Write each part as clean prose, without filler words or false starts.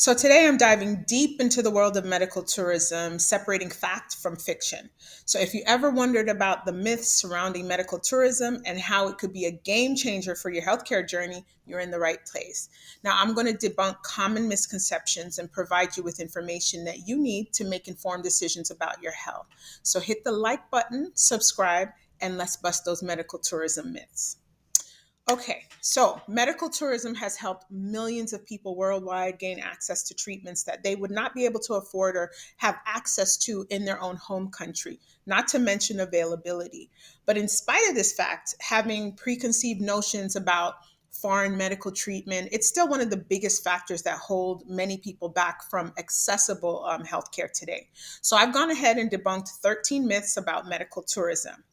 So today I'm diving deep into the world of medical tourism, separating fact from fiction. So if you ever wondered about the myths surrounding medical tourism and how it could be a game changer for your healthcare journey, you're in the right place. Now I'm going to debunk common misconceptions and provide you with information that you need to make informed decisions about your health. So hit the like button, subscribe, and let's bust those medical tourism myths. Okay, so medical tourism has helped millions of people worldwide gain access to treatments that they would not be able to afford or have access to in their own home country, not to mention availability. But in spite of this fact, having preconceived notions about foreign medical treatment, it's still one of the biggest factors that hold many people back from accessible healthcare today. So I've gone ahead and debunked 13 myths about medical tourism.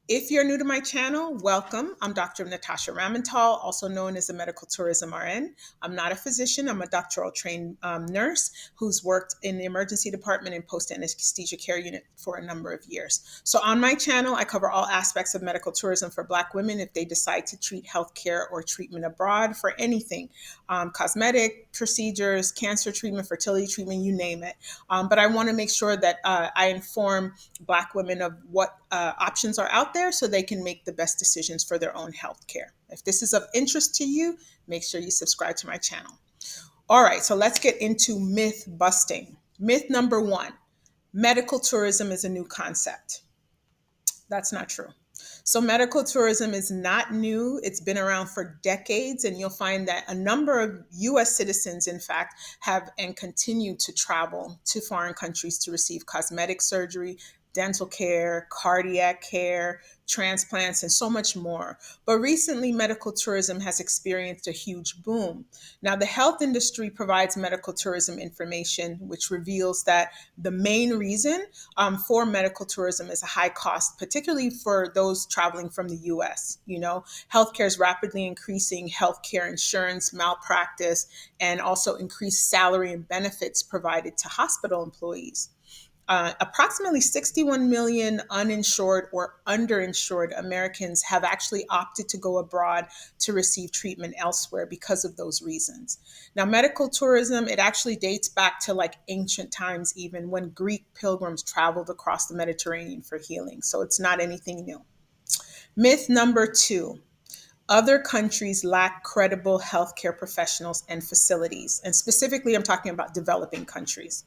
If you're new to my channel, welcome. I'm Dr. Natasha Ramantal, also known as a medical tourism RN. I'm not a physician. I'm a doctoral trained nurse who's worked in the emergency department and post-anesthesia care unit for a number of years. So on my channel, I cover all aspects of medical tourism for Black women if they decide to treat healthcare or treatment abroad for anything, cosmetic procedures, cancer treatment, fertility treatment, you name it. But I want to make sure that I inform Black women of what options are out there so they can make the best decisions for their own health care. If this is of interest to you, make sure you subscribe to my channel. All right, so let's get into myth busting. Myth number one, medical tourism is a new concept. That's not true. So, medical tourism is not new. It's been around for decades, and you'll find that a number of US citizens, in fact, have and continue to travel to foreign countries to receive cosmetic surgery, dental care, cardiac care, transplants, and so much more. But recently, medical tourism has experienced a huge boom. Now, the health industry provides medical tourism information, which reveals that the main reason for medical tourism is a high cost, particularly for those traveling from the US. You know, healthcare is rapidly increasing, healthcare insurance, malpractice, and also increased salary and benefits provided to hospital employees. Approximately 61 million uninsured or underinsured Americans have actually opted to go abroad to receive treatment elsewhere because of those reasons. Now, medical tourism, it actually dates back to like ancient times, even when Greek pilgrims traveled across the Mediterranean for healing. So it's not anything new. Myth number two. Other countries lack credible healthcare professionals and facilities. And specifically, I'm talking about developing countries.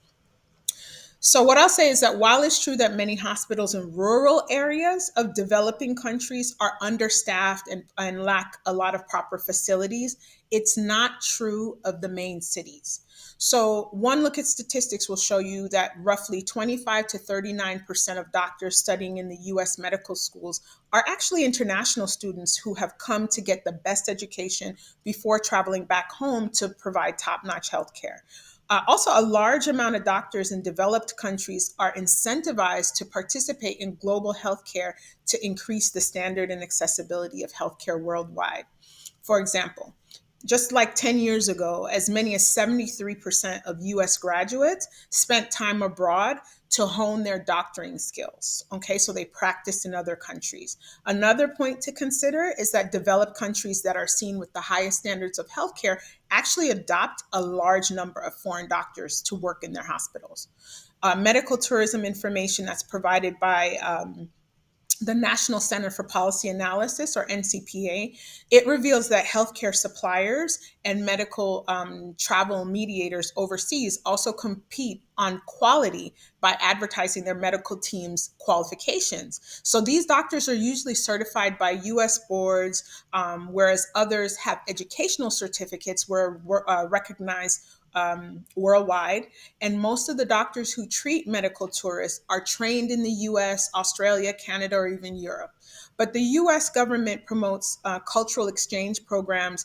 So, what I'll say is that while it's true that many hospitals in rural areas of developing countries are understaffed and lack a lot of proper facilities, it's not true of the main cities. So, one look at statistics will show you that roughly 25 to 39% of doctors studying in the US medical schools are actually international students who have come to get the best education before traveling back home to provide top notch healthcare. Also, a large amount of doctors in developed countries are incentivized to participate in global healthcare to increase the standard and accessibility of healthcare worldwide. For example, just like 10 years ago, as many as 73% of US graduates spent time abroad to hone their doctoring skills. Okay, so they practiced in other countries. Another point to consider is that developed countries that are seen with the highest standards of healthcare actually adopt a large number of foreign doctors to work in their hospitals. Medical tourism information that's provided by the National Center for Policy Analysis, or NCPA, it reveals that healthcare suppliers and medical travel mediators overseas also compete on quality by advertising their medical team's qualifications. So these doctors are usually certified by US boards, whereas others have educational certificates where recognized worldwide. And most of the doctors who treat medical tourists are trained in the US, Australia, Canada, or even Europe. But the US government promotes cultural exchange programs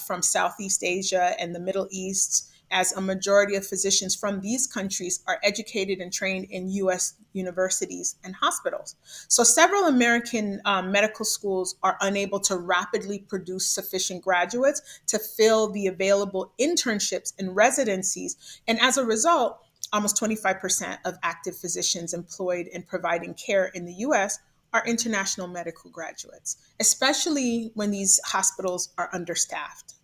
from Southeast Asia and the Middle East, as a majority of physicians from these countries are educated and trained in US universities and hospitals. So several American medical schools are unable to rapidly produce sufficient graduates to fill the available internships and residencies. And as a result, almost 25% of active physicians employed in providing care in the US are international medical graduates, especially when these hospitals are understaffed.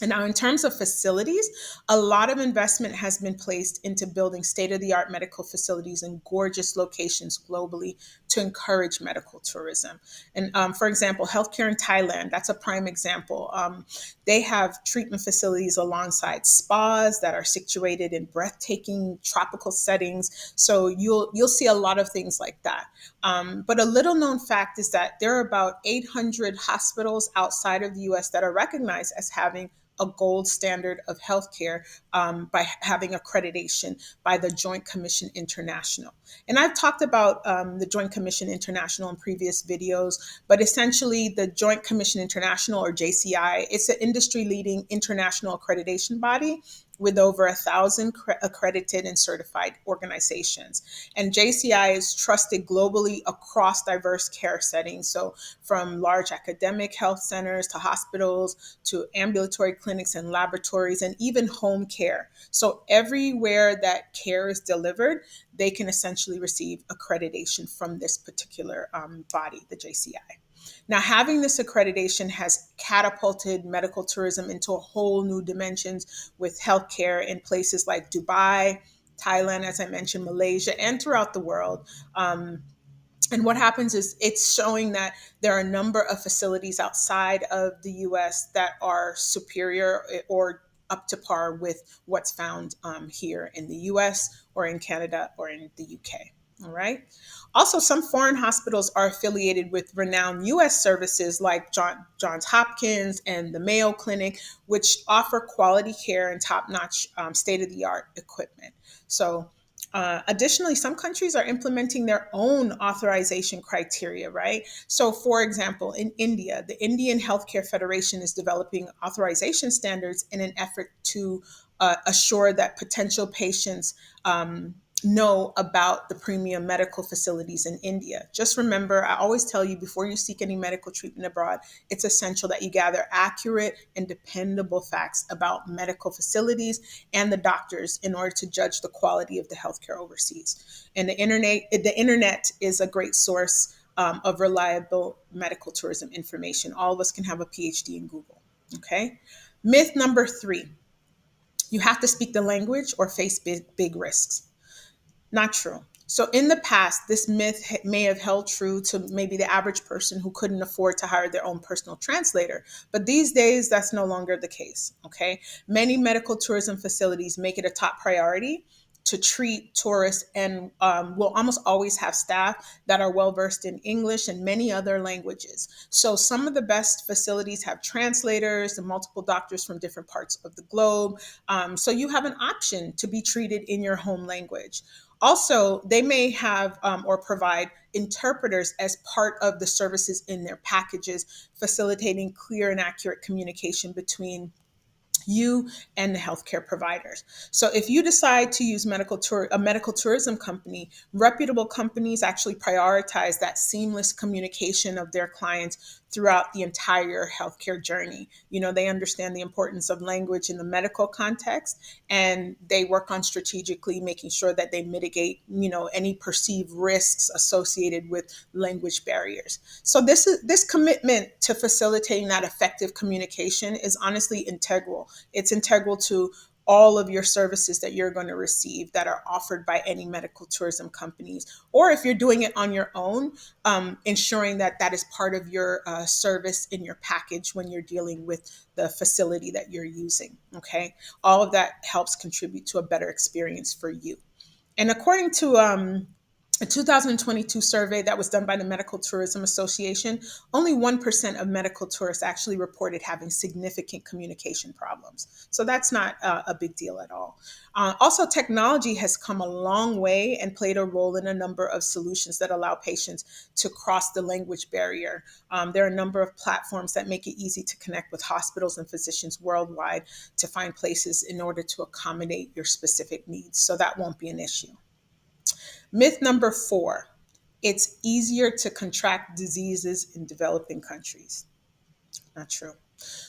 And now, in terms of facilities, a lot of investment has been placed into building state of the art medical facilities in gorgeous locations globally to encourage medical tourism. And for example, healthcare in Thailand, that's a prime example. They have treatment facilities alongside spas that are situated in breathtaking tropical settings. So you'll see a lot of things like that. But a little known fact is that there are about 800 hospitals outside of the US that are recognized as having a gold standard of healthcare by having accreditation by the Joint Commission International. And I've talked about the Joint Commission International in previous videos, but essentially the Joint Commission International, or JCI, it's an industry leading international accreditation body with over 1,000 accredited and certified organizations. And JCI is trusted globally across diverse care settings. So from large academic health centers to hospitals to ambulatory clinics and laboratories and even home care. So everywhere that care is delivered, they can essentially receive accreditation from this particular body, the JCI. Now, having this accreditation has catapulted medical tourism into a whole new dimensions with healthcare in places like Dubai, Thailand, as I mentioned, Malaysia, and throughout the world. And what happens is it's showing that there are a number of facilities outside of the US that are superior or up to par with what's found here in the US or in Canada or in the UK. All right. Also, some foreign hospitals are affiliated with renowned US services like Johns Hopkins and the Mayo Clinic, which offer quality care and top notch state of the art equipment. So, additionally, some countries are implementing their own authorization criteria, right? So, for example, in India, the Indian Healthcare Federation is developing authorization standards in an effort to assure that potential patients know about the premium medical facilities in India. Just remember, I always tell you before you seek any medical treatment abroad, it's essential that you gather accurate and dependable facts about medical facilities and the doctors in order to judge the quality of the healthcare overseas. And the internet is a great source of reliable medical tourism information. All of us can have a PhD in Google. Okay. Myth number 3: you have to speak the language or face big risks. Not true. So in the past, this myth may have held true to maybe the average person who couldn't afford to hire their own personal translator. But these days, that's no longer the case. Okay. Many medical tourism facilities make it a top priority to treat tourists and will almost always have staff that are well versed in English and many other languages. So some of the best facilities have translators and multiple doctors from different parts of the globe. So you have an option to be treated in your home language. Also, they may have or provide interpreters as part of the services in their packages, facilitating clear and accurate communication between you and the healthcare providers. So if you decide to use a medical tourism company, reputable companies actually prioritize that seamless communication of their clients throughout the entire healthcare journey. They understand the importance of language in the medical context, and they work on strategically making sure that they mitigate, any perceived risks associated with language barriers. So this commitment to facilitating that effective communication is honestly integral. It's integral to all of your services that you're going to receive that are offered by any medical tourism companies, or if you're doing it on your own, ensuring that that is part of your service in your package when you're dealing with the facility that you're using. Okay, all of that helps contribute to a better experience for you. And according to a 2022 survey that was done by the Medical Tourism Association, only 1% of medical tourists actually reported having significant communication problems. So that's not a big deal at all. Also, technology has come a long way and played a role in a number of solutions that allow patients to cross the language barrier. There are a number of platforms that make it easy to connect with hospitals and physicians worldwide to find places in order to accommodate your specific needs. So that won't be an issue. Myth number 4: it's easier to contract diseases in developing countries. Not true.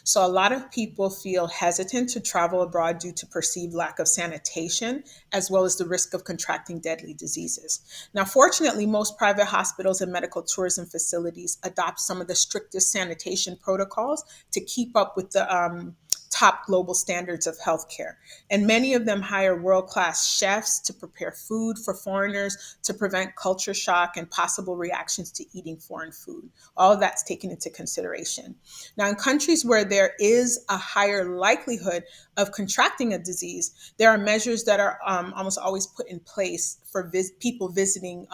So, a lot of people feel hesitant to travel abroad due to perceived lack of sanitation, as well as the risk of contracting deadly diseases. Now, fortunately, most private hospitals and medical tourism facilities adopt some of the strictest sanitation protocols to keep up with the top global standards of healthcare. And many of them hire world class chefs to prepare food for foreigners to prevent culture shock and possible reactions to eating foreign food. All of that's taken into consideration. Now, in countries where there is a higher likelihood of contracting a disease, there are measures that are almost always put in place for people visiting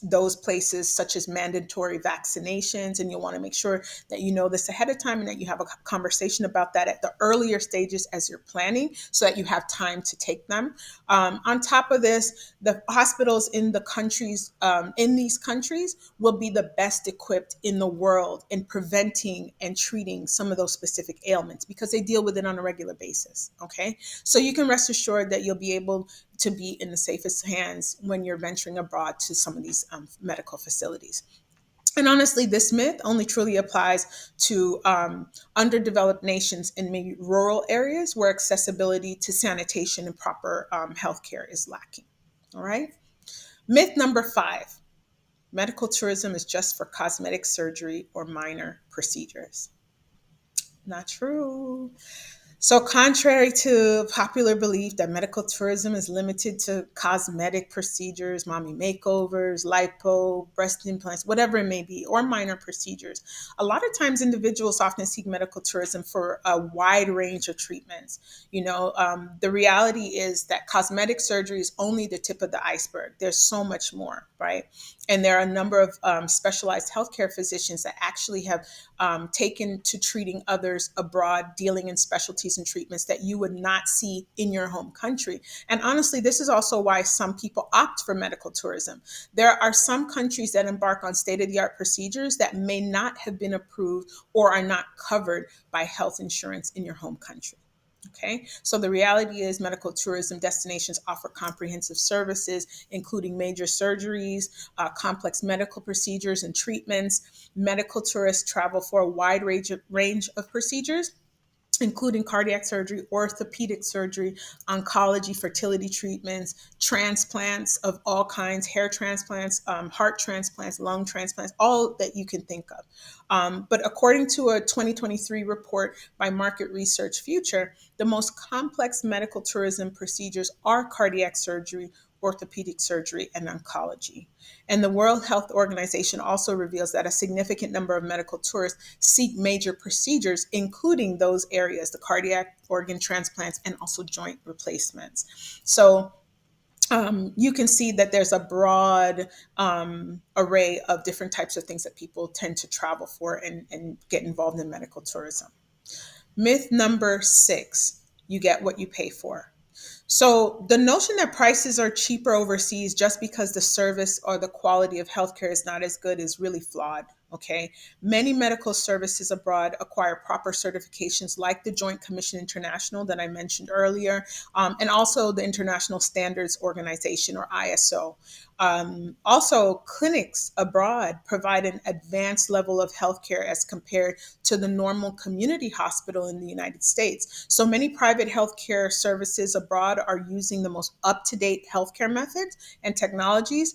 those places, such as mandatory vaccinations. And you'll want to make sure that you know this ahead of time and that you have a conversation about that at the earlier stages as you're planning so that you have time to take them. On top of this, the hospitals in the countries, in these countries, will be the best equipped in the world in preventing and treating some of those specific ailments because they deal with it on a regular basis. Okay. So you can rest assured that you'll be able to be in the safest hands when you're venturing abroad to some of these medical facilities. And honestly, this myth only truly applies to underdeveloped nations in maybe rural areas where accessibility to sanitation and proper healthcare is lacking. All right. Myth number 5: medical tourism is just for cosmetic surgery or minor procedures. Not true. So, contrary to popular belief that medical tourism is limited to cosmetic procedures, mommy makeovers, lipo, breast implants, whatever it may be, or minor procedures, a lot of times individuals often seek medical tourism for a wide range of treatments. The reality is that cosmetic surgery is only the tip of the iceberg. There's so much more, right? And there are a number of specialized healthcare physicians that actually have taken to treating others abroad, dealing in specialties and treatments that you would not see in your home country. And honestly, this is also why some people opt for medical tourism. There are some countries that embark on state-of-the-art procedures that may not have been approved or are not covered by health insurance in your home country. Okay, so the reality is medical tourism destinations offer comprehensive services, including major surgeries, complex medical procedures and treatments. Medical tourists travel for a wide range of procedures, including cardiac surgery, orthopedic surgery, oncology, fertility treatments, transplants of all kinds, hair transplants, heart transplants, lung transplants, all that you can think of. But according to a 2023 report by Market Research Future, the most complex medical tourism procedures are cardiac surgery, orthopedic surgery, and oncology. And the World Health Organization also reveals that a significant number of medical tourists seek major procedures, including those areas, the cardiac, organ transplants, and also joint replacements. So you can see that there's a broad array of different types of things that people tend to travel for and get involved in medical tourism. Myth number 6: you get what you pay for. So the notion that prices are cheaper overseas just because the service or the quality of healthcare is not as good is really flawed. Okay. Many medical services abroad acquire proper certifications like the Joint Commission International that I mentioned earlier, and also the International Standards Organization, or ISO. Also, clinics abroad provide an advanced level of healthcare as compared to the normal community hospital in the United States. So many private healthcare services abroad are using the most up-to-date healthcare methods and technologies.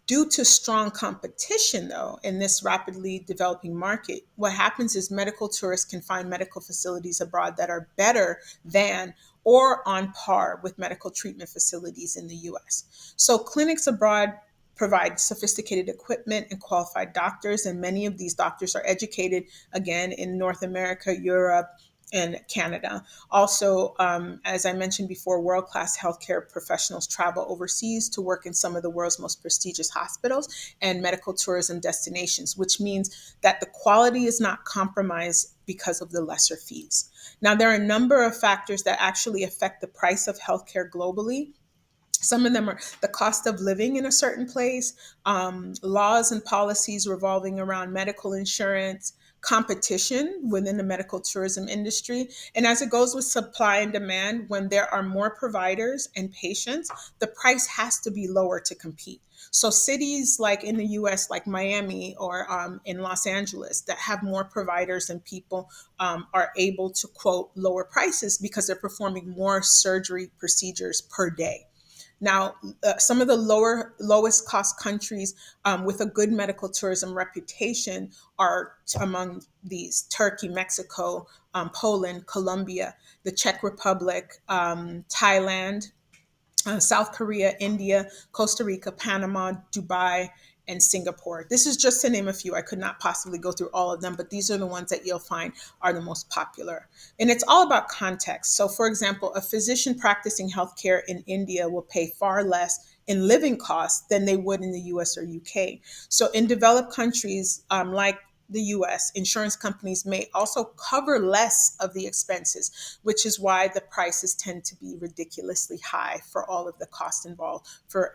Due to strong competition, though, in this rapidly developing market, what happens is medical tourists can find medical facilities abroad that are better than or on par with medical treatment facilities in the US. So clinics abroad provide sophisticated equipment and qualified doctors, and many of these doctors are educated, again, in North America, Europe, and Canada. Also, as I mentioned before, world-class healthcare professionals travel overseas to work in some of the world's most prestigious hospitals and medical tourism destinations, which means that the quality is not compromised because of the lesser fees. Now, there are a number of factors that actually affect the price of healthcare globally. Some of them are the cost of living in a certain place, laws and policies revolving around medical insurance, competition within the medical tourism industry. And as it goes with supply and demand, when there are more providers and patients, the price has to be lower to compete. So cities like in the US, like Miami or in Los Angeles, that have more providers and people are able to quote lower prices because they're performing more surgery procedures per day. Now, some of the lowest cost countries with a good medical tourism reputation are among these: Turkey, Mexico, Poland, Colombia, the Czech Republic, Thailand, South Korea, India, Costa Rica, Panama, Dubai, and Singapore. This is just to name a few. I could not possibly go through all of them, but these are the ones that you'll find are the most popular. And it's all about context. So, for example, a physician practicing healthcare in India will pay far less in living costs than they would in the US or UK. So, in developed countries like the US, insurance companies may also cover less of the expenses, which is why the prices tend to be ridiculously high for all of the costs involved for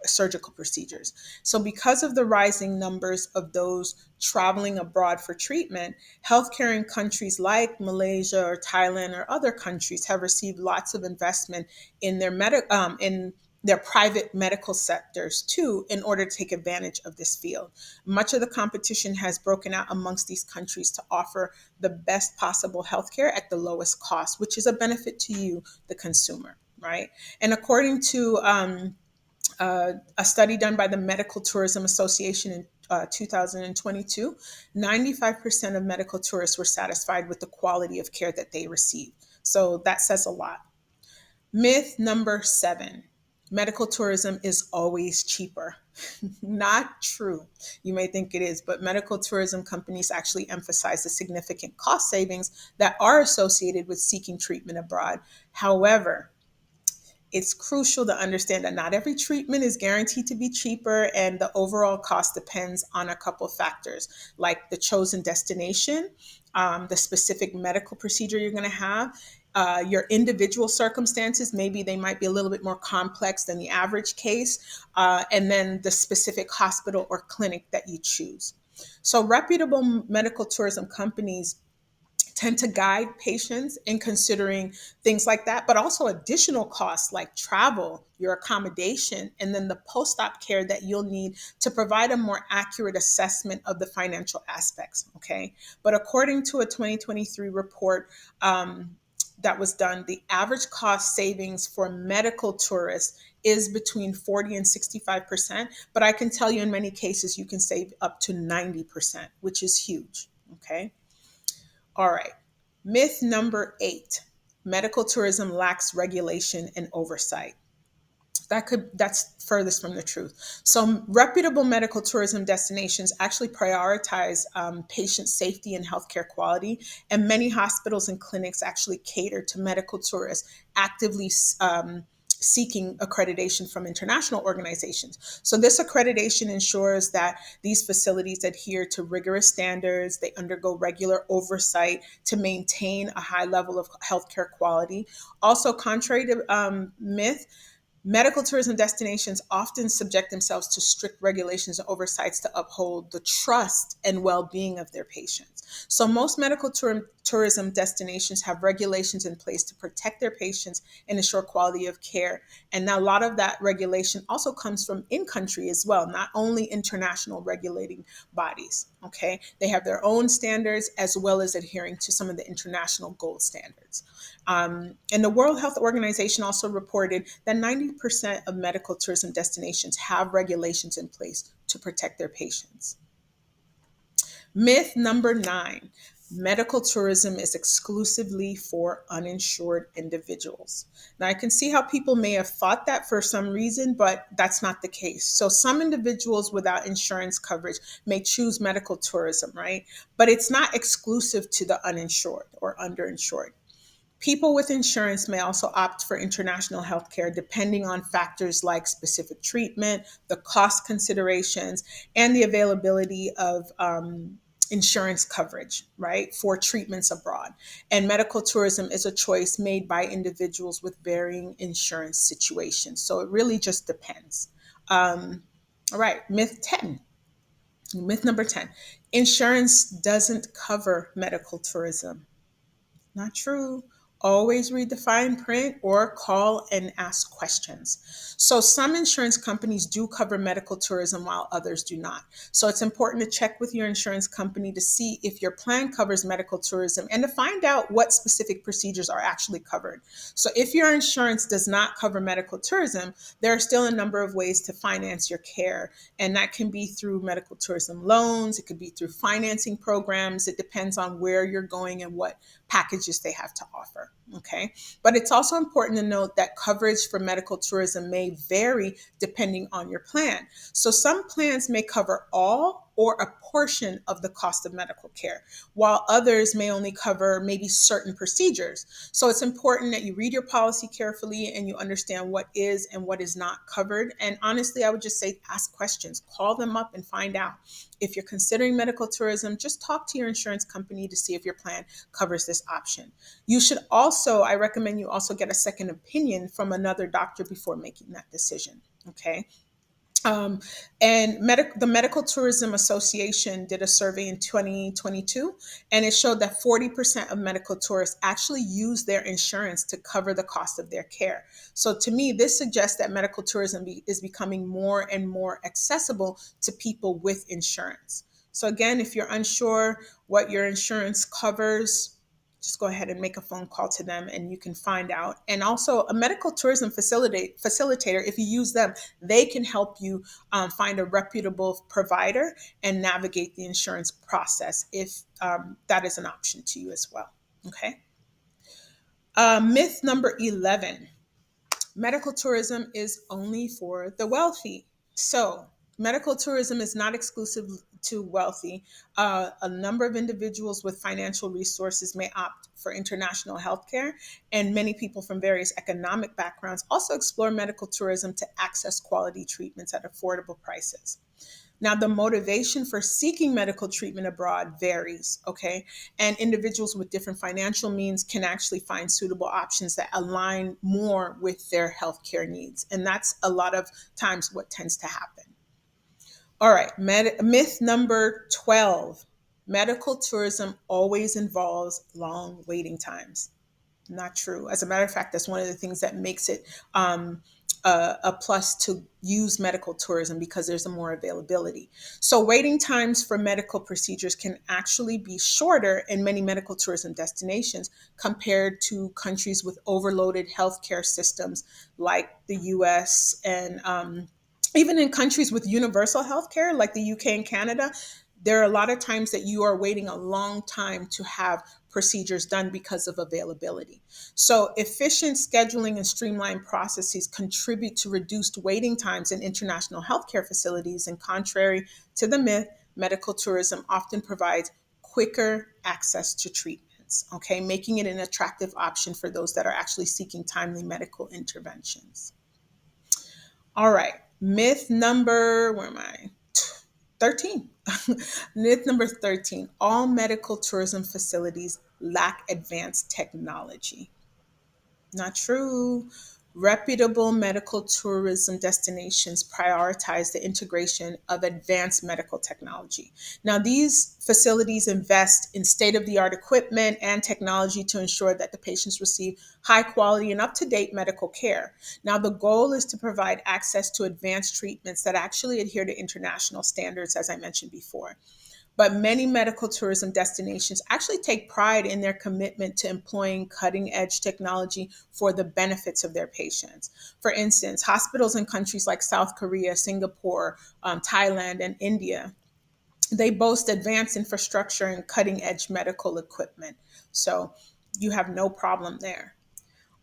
surgical procedures. So, because of the rising numbers of those traveling abroad for treatment, healthcare in countries like Malaysia or Thailand or other countries have received lots of investment in in their private medical sectors too, in order to take advantage of this field. Much of the competition has broken out amongst these countries to offer the best possible healthcare at the lowest cost, which is a benefit to you, the consumer, right? And according to a study done by the Medical Tourism Association in 2022, 95% of medical tourists were satisfied with the quality of care that they received. So that says a lot. Myth number 7: medical tourism is always cheaper. Not true. You may think it is, but medical tourism companies actually emphasize the significant cost savings that are associated with seeking treatment abroad. However, it's crucial to understand that not every treatment is guaranteed to be cheaper, and the overall cost depends on a couple of factors, like the chosen destination, the specific medical procedure you're going to have, your individual circumstances. Maybe they might be a little bit more complex than the average case, and then the specific hospital or clinic that you choose. So, reputable medical tourism companies tend to guide patients in considering things like that, but also additional costs like travel, your accommodation, and then the post op care that you'll need to provide a more accurate assessment of the financial aspects. Okay. But according to a 2023 report, that was done, the average cost savings for medical tourists is between 40 and 65%. But I can tell you in many cases, you can save up to 90%, which is huge. Okay. All right. Myth number 8: medical tourism lacks regulation and oversight. That's furthest from the truth. So reputable medical tourism destinations actually prioritize patient safety and healthcare quality, and many hospitals and clinics actually cater to medical tourists actively seeking accreditation from international organizations. So this accreditation ensures that these facilities adhere to rigorous standards, they undergo regular oversight to maintain a high level of healthcare quality. Also, contrary to myth, medical tourism destinations often subject themselves to strict regulations and oversights to uphold the trust and well-being of their patients. So most medical tourism destinations have regulations in place to protect their patients and ensure quality of care. And now a lot of that regulation also comes from in-country as well, not only international regulating bodies. Okay, they have their own standards as well as adhering to some of the international gold standards. And the World Health Organization also reported that 90% of medical tourism destinations have regulations in place to protect their patients. Myth number 9: medical tourism is exclusively for uninsured individuals. Now, I can see how people may have thought that for some reason, but that's not the case. So, some individuals without insurance coverage may choose medical tourism, right? But it's not exclusive to the uninsured or underinsured. People with insurance may also opt for international healthcare depending on factors like specific treatment, the cost considerations, and the availability of insurance coverage, right, for treatments abroad. And medical tourism is a choice made by individuals with varying insurance situations. So it really just depends. All right, myth 10. Myth number 10: insurance doesn't cover medical tourism. Not true. Always read the fine print or call and ask questions. So some insurance companies do cover medical tourism while others do not. So it's important to check with your insurance company to see if your plan covers medical tourism and to find out what specific procedures are actually covered. So if your insurance does not cover medical tourism, there are still a number of ways to finance your care. And that can be through medical tourism loans, it could be through financing programs. It depends on where you're going and what packages they have to offer. Okay. But it's also important to note that coverage for medical tourism may vary depending on your plan. So some plans may cover all or a portion of the cost of medical care, while others may only cover maybe certain procedures. So it's important that you read your policy carefully and you understand what is and what is not covered. And honestly, I would just say ask questions, call them up and find out. If you're considering medical tourism, just talk to your insurance company to see if your plan covers this option. You should also, I recommend you also get a second opinion from another doctor before making that decision. Okay. Um, the Medical Tourism Association did a survey in 2022, and it showed that 40% of medical tourists actually use their insurance to cover the cost of their care. So to me, this suggests that medical tourism is becoming more and more accessible to people with insurance. So again, if you're unsure what your insurance covers, just go ahead and make a phone call to them and you can find out. And also a medical tourism facilitator, if you use them, they can help you find a reputable provider and navigate the insurance process if that is an option to you as well. Okay. Myth number 11. Medical tourism is only for the wealthy. So, medical tourism is not exclusive to wealthy. A number of individuals with financial resources may opt for international healthcare, and many people from various economic backgrounds also explore medical tourism to access quality treatments at affordable prices. Now, the motivation for seeking medical treatment abroad varies, okay? And individuals with different financial means can actually find suitable options that align more with their healthcare needs. And that's a lot of times what tends to happen. All right, myth number 12. Medical tourism always involves long waiting times. Not true. As a matter of fact, that's one of the things that makes it a plus to use medical tourism because there's a more availability. So waiting times for medical procedures can actually be shorter in many medical tourism destinations compared to countries with overloaded healthcare systems like the US and even in countries with universal healthcare like the UK and Canada. There are a lot of times that you are waiting a long time to have procedures done because of availability. So efficient scheduling and streamlined processes contribute to reduced waiting times in international healthcare facilities. And contrary to the myth, medical tourism often provides quicker access to treatments, okay, making it an attractive option for those that are actually seeking timely medical interventions. All right, myth number, where am I? 13. Myth number 13. All medical tourism facilities lack advanced technology. Not true. Reputable medical tourism destinations prioritize the integration of advanced medical technology. Now, these facilities invest in state of the art equipment and technology to ensure that the patients receive high quality and up to date medical care. Now, the goal is to provide access to advanced treatments that actually adhere to international standards, as I mentioned before. But many medical tourism destinations actually take pride in their commitment to employing cutting edge technology for the benefits of their patients. For instance, hospitals in countries like South Korea, Singapore, Thailand, and India, they boast advanced infrastructure and cutting edge medical equipment. So you have no problem there.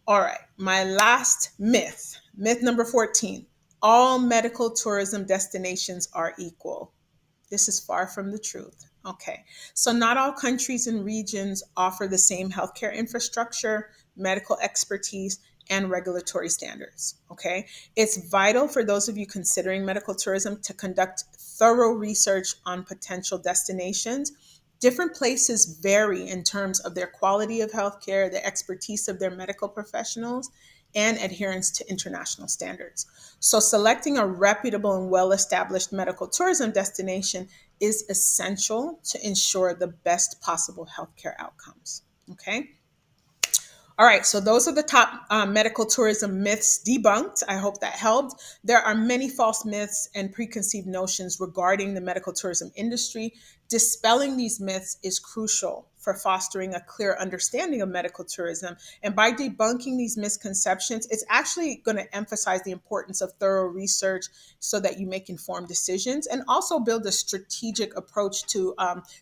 All right, my last myth, myth number 14. All medical tourism destinations are equal. This is far from the truth. Okay, so not all countries and regions offer the same healthcare infrastructure, medical expertise, and regulatory standards. Okay, it's vital for those of you considering medical tourism to conduct thorough research on potential destinations. Different places vary in terms of their quality of healthcare, the expertise of their medical professionals, and adherence to international standards. So, selecting a reputable and well established medical tourism destination is essential to ensure the best possible healthcare outcomes. Okay. All right, so those are the top medical tourism myths debunked. I hope that helped. There are many false myths and preconceived notions regarding the medical tourism industry. Dispelling these myths is crucial for fostering a clear understanding of medical tourism. And by debunking these misconceptions, it's actually going to emphasize the importance of thorough research so that you make informed decisions and also build a strategic approach to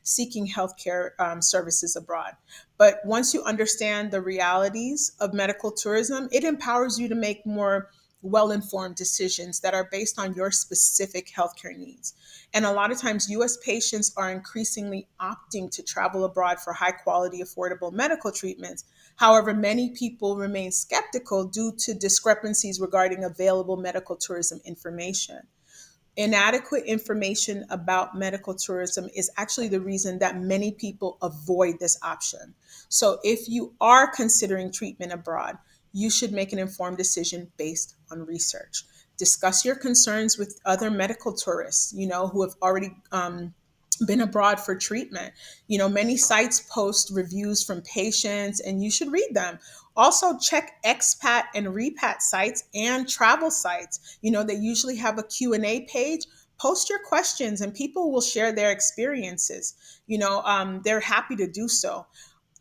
seeking healthcare services abroad. But once you understand the realities of medical tourism, it empowers you to make more well informed decisions that are based on your specific healthcare needs. And a lot of times, US patients are increasingly opting to travel abroad for high quality, affordable medical treatments. However, many people remain skeptical due to discrepancies regarding available medical tourism information. Inadequate information about medical tourism is actually the reason that many people avoid this option. So, if you are considering treatment abroad, you should make an informed decision based on research. Discuss your concerns with other medical tourists, who have already been abroad for treatment. Many sites post reviews from patients and you should read them. Also check expat and repat sites and travel sites. They usually have a Q&A page. Post your questions and people will share their experiences. They're happy to do so.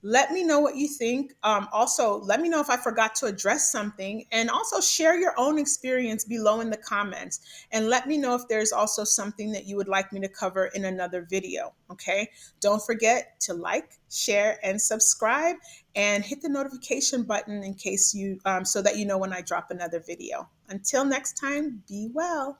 Let me know what you think. Also, let me know if I forgot to address something. And also share your own experience below in the comments. And let me know if there's also something that you would like me to cover in another video. Okay. Don't forget to like, share, and subscribe. And hit the notification button in case so that you know when I drop another video. Until next time, be well.